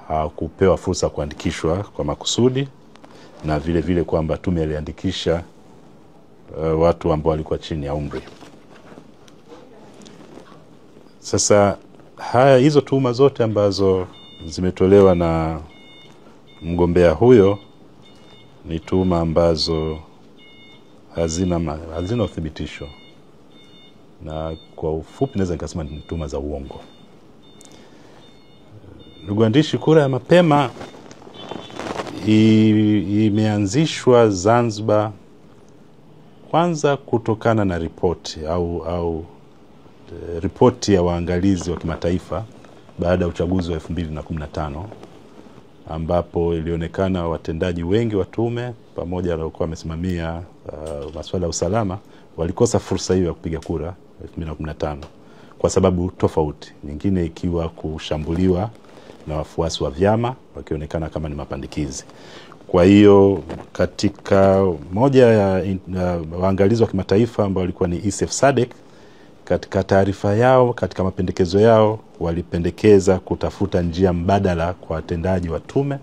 Hakupewa fursa kuandikishwa kwa makusudi, na vile vile kwamba tume iliandikisha watu ambao walikuwa chini ya umri. Sasa hizo tuhuma zote ambazo zimetolewa na mgombea huyo ni tuhuma ambazo hazina uthibitisho, na kwa ufupi naweza nikasema ni tuhuma za uongo. Ndugu waandishi, kura ya mapema imeanzishwa Zanzibar kwanza kutokana na ripoti ya waangalizi wa kimataifa baada ya uchaguzi wa 2015, ambapo ilionekana watendaji wengi wa tume pamoja na waliokuwa wamesimamia masuala ya usalama walikosa fursa hiyo ya kupiga kura 2015 kwa sababu tofauti, nyingine ikiwa kushambuliwa na wafuasi wa vyama wakionekana kama ni mapandikizi. Kwa hiyo katika moja ya waangalizi wa kimataifa ambao walikuwa ni ISEF SADC, katika taarifa yao, katika mapendekezo yao, walipendekeza kutafuta njia mbadala kwa watendaji wa tume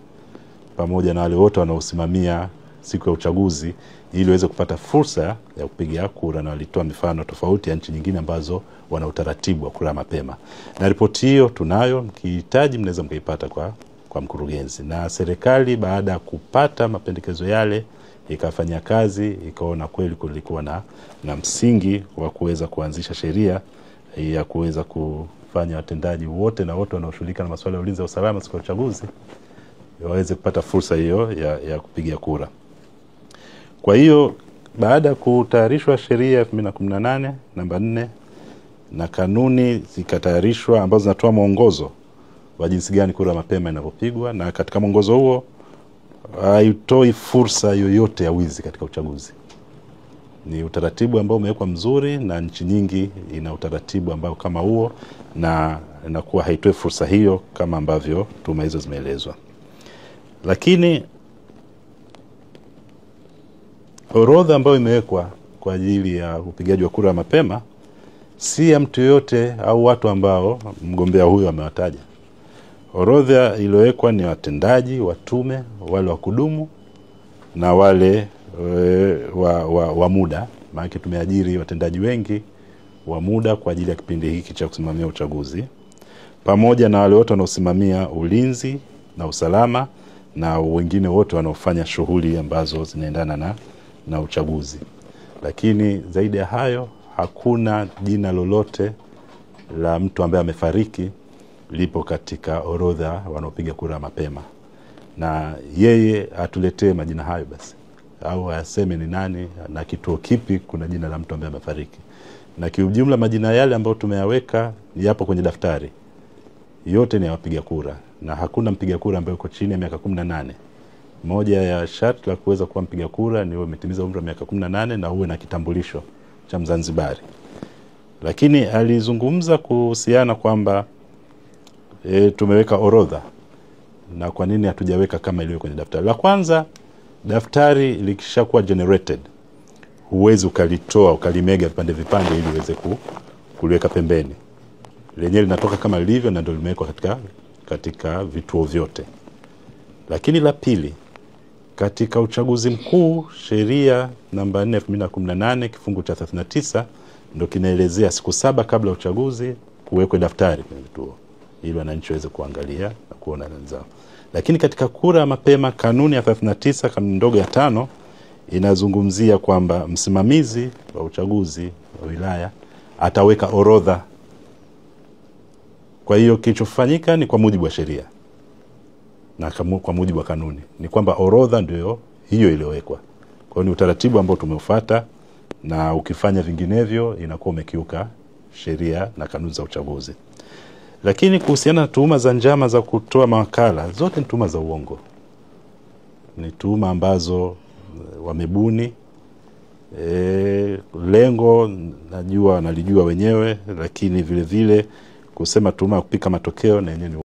pamoja na wale wote wanaosimamia siku ya uchaguzi ili waweze kupata fursa ya kupiga kura, na walitoa mifano tofauti ya nchi nyingine ambazo wana utaratibu wa kura mapema. Na ripoti hiyo tunayo, mkihitaji mnaweza mkaipata kwa mkurugenzi. Na serikali baada ya kupata mapendekezo yale ikafanya kazi, ikaona kweli kulikuwa na msingi wa kuweza kuanzisha sheria ya kuweza kufanya watendaji wote na wote wanaoshughulika na masuala ya ulinzi wa usalama siku ya uchaguzi waweze kupata fursa hiyo ya kupiga kura. Kwa hiyo baada ya kutayarishwa sheria 2018 namba 4 na kanuni zikatayarishwa ambazo zinatoa mwongozo wa jinsi gani kura mapema inavyopigwa, na katika mwongozo huo haitoi fursa yoyote ya wizi katika uchaguzi. Ni utaratibu ambao umewekwa mzuri, na nchi nyingi ina utaratibu ambao kama huo, na inakuwa haitoi fursa hiyo kama ambavyo tume hizo zimeelezwa. Lakini orodha ambayo imewekwa kwa ajili ya upigaji wa kura mapema si ya mtu yote au watu ambao mgombea huyo amewataja. Orodha iliyowekwa ni watendaji wa tume, wale wa kudumu na wale wa muda. Maana tumeajiri watendaji wengi wa muda kwa ajili ya kipindi hiki cha kusimamia uchaguzi, pamoja na wale wote wanaosimamia ulinzi na usalama na wengine wote wanaofanya shughuli ambazo zinaendana na uchaguzi. Lakini zaidi ya hayo hakuna jina lolote la mtu ambaye amefariki lipo katika orodha wanaopiga kura mapema, na yeye atuletee majina hayo basi, au aseme ni nani na kituo kipi kuna jina la mtu ambaye amefariki. Na kiujumla majina yale ambayo tumeyaweka yapo kwenye daftari, yote ni wapiga kura, na hakuna mpiga kura ambaye yuko chini ya miaka 18. Moja ya sharti la kuweza kuwa mpiga kura ni uwe umetimiza umri wa miaka 18 na uwe na kitambulisho cha Mzanzibari. Lakini alizungumza kuhusiana kwamba tumeweka orodha, na kwa nini hatujaweka kama ilivyo kwenye daftari. La kwanza, daftari likishakuwa generated huwezi ukalitoa ukalimega vipande ili uweze kuliweka pembeni. Lenyewe linatoka kama lilivyo na ndio limewekwa katika vituo vyote. Lakini la pili, katika uchaguzi mkuu, sheria namba 4/2018 kifungu cha 39 ndio kinaelezea siku 7 kabla uchaguzi kuwekwe daftari kwenye vituo ili wananchi waweze kuangalia na kuona wenzao. Lakini katika kura mapema, kanuni ya 39 kanuni ndogo ya 5 inazungumzia kwamba msimamizi wa uchaguzi wa wilaya ataweka orodha. Kwa hiyo kilichofanyika ni kwa mujibu wa sheria na kwa mujibu wa kanuni ni kwamba orodha ndio hiyo iliyowekwa. Kwa hiyo ni utaratibu ambao tumeufuata, na ukifanya vinginevyo inakuwa umekiuka sheria na kanuni za uchaguzi. Lakini kuhusiana na tuhuma za njama za kutoa mawakala, zote ni tuhuma za uongo. Ni tuhuma ambazo wamebuni. Lengo najua wanalijua wenyewe, lakini vile vile kusema tuhuma ya kupika matokeo na yenyewe